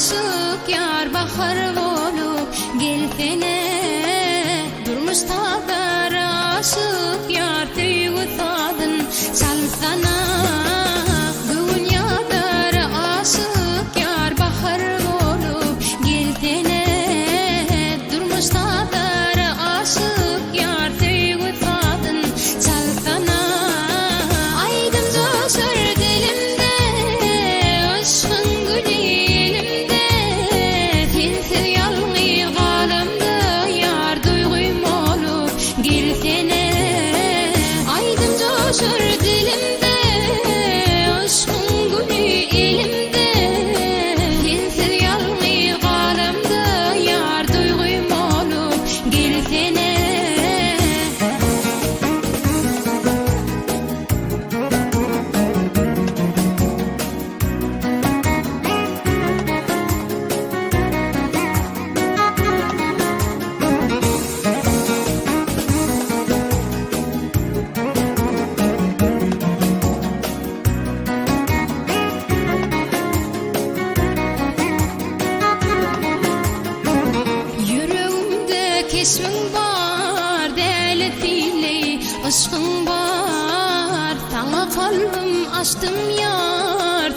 aşık yar bahar bolup gelsene. Durmuşta bir aşık yar tüyü tadın salsana. Dünyada bir aşık yar bahar bolup gelsene. Durmuşta bir aşık yar tüyü tadın salsana. Aydın coşur dilimde aşkın gülü elimde. Sensiz yalnız kalamda yar duygum olup gelsene. Aydın coşur dilimde aşkın gülü elimde. Sensiz yalnız kalamda yar duygum olup gelsene. Yüreğimde kesmin var, deletiyle aşkın var. Sana kalbim açtım yar,